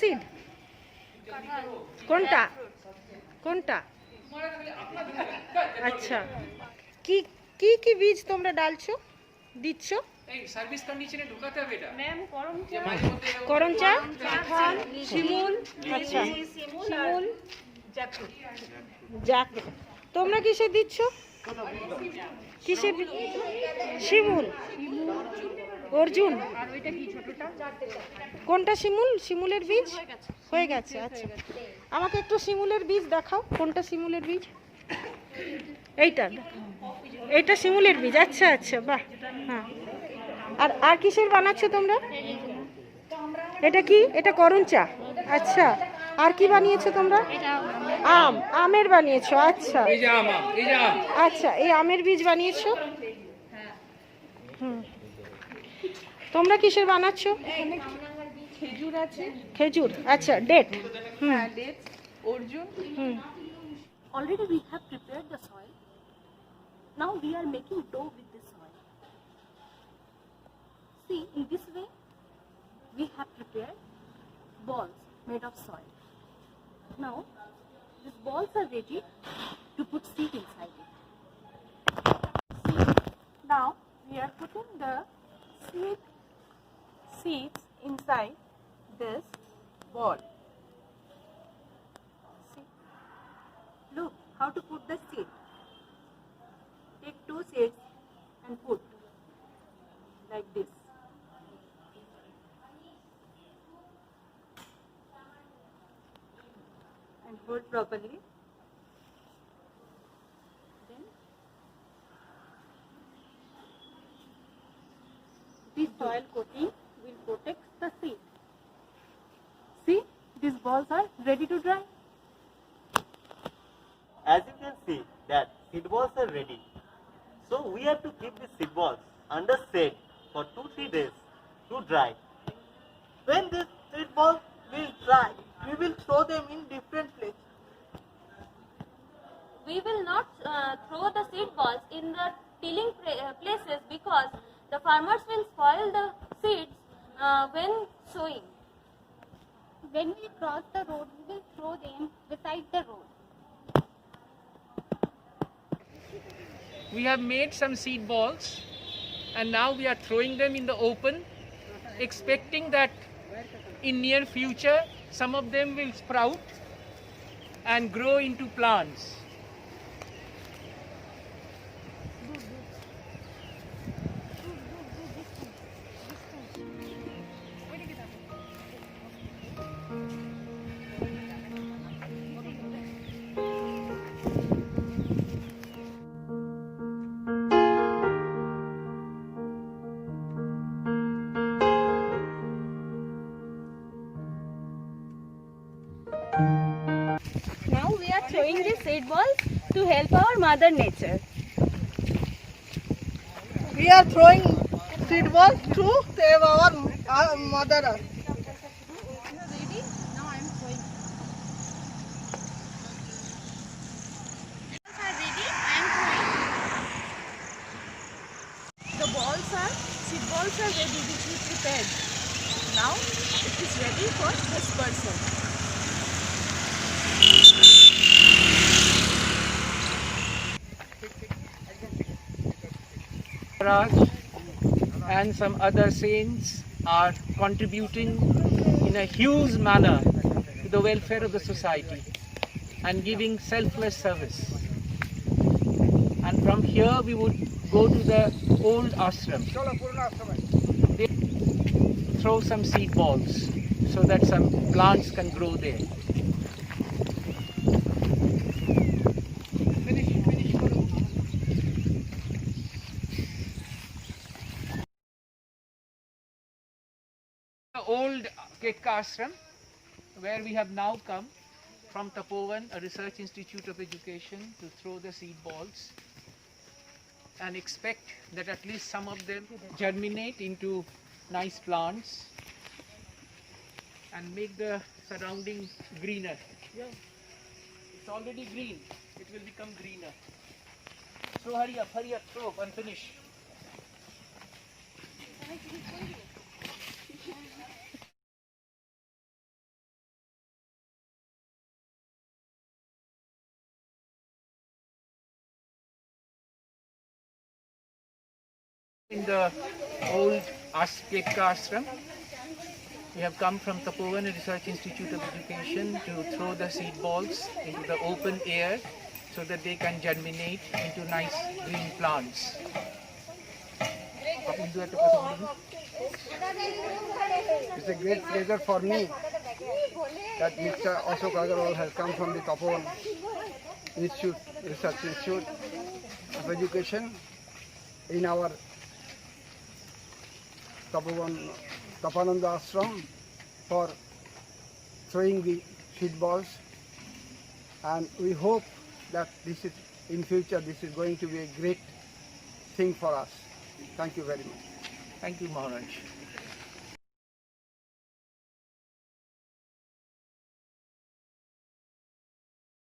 Seed? কোনটা কোনটা? আচ্ছা, কি কি কি বীজ তোমরা দিচ্ছ? এই সার্ভিস কন্ডিশনে ঢোকাতে হবে এটা ম্যাম করমচা, শিমুল, আচ্ছা, শিমুল, জ্যাকফ্রুট। যাক, তোমরা কিসে দিচ্ছ? কিসের? শিমুল, অর্জুন। আর ওইটা কি ছোটটা? কোনটা শিমুল? শিমুলের বীজ হয়ে গেছে। আচ্ছা, আমাকে একটু শিমুলের বীজ দেখাও। কোনটা শিমুলের বীজ? এইটা, এইটা শিমুলের বীজ। আচ্ছা আচ্ছা, বাহ। হ্যাঁ, আর আর কিসের বানাচ্ছ তোমরা? এটা কি? এটা করমচা। আচ্ছা, আর কি বানিয়েছো তোমরা? আমের বানিয়েছো। আচ্ছা, এই যে আম, এই যে আম। আচ্ছা, এই আমের বীজ বানিয়েছো। হুম, তোমরা কিসের বানাচ্ছো? খেজুর আছে। খেজুর, আচ্ছা, ডেট। হ্যাঁ, dates, Arjun. Hmm, Already we have prepared the soil. Now we are making dough with the soil. See, in this way, we have prepared balls made of soil. Now, these balls are ready to put seed inside it. See, now we are putting the seeds inside this ball. See, look how to put the seed. Take 2 seeds and put like this. And hold properly. Then this soil coating will protect the seed. See, these balls are ready to dry. As you can see that seed balls are ready. So we have to keep the seed balls under shade for 2-3 days to dry. When these seed balls will dry, we will throw them in different places. We will not throw the seed balls in the tilling places because the farmers will spoil the seeds when sowing. When we cross the road, we will throw them beside the road. We have made some seed balls and now we are throwing them in the open, expecting that in near future some of them will sprout and grow into plants. Now we are throwing the seed balls to help our mother nature. We are throwing seed balls to save our mother earth. The seed balls are ready, which we prepared. Now it is ready for dispersal. Raj and some other saints are contributing in a huge manner to the welfare of the society and giving selfless service. And from here we would go to the old ashram. They throw some seed balls so that some plants can grow there. The old Ketka ashram, where we have now come from Tapovan, a research institute of education, to throw the seed balls and expect that at least some of them germinate into nice plants and make the surrounding greener. It's already green, it will become greener. So hurry up, throw up and finish. In the old Aspeka Ashram, we have come from Tapovan Research Institute of Education to throw the seed balls into the open air so that they can germinate into nice green plants. It's a great pleasure for me that Mr. Ashok Agarwal has come from the Tapovan Institute, Research Institute of Education in our Tapananda Ashram for throwing the seed balls, and we hope that this is in future this is going to be a great thing for us. Thank you very much. Thank you, Maharaj.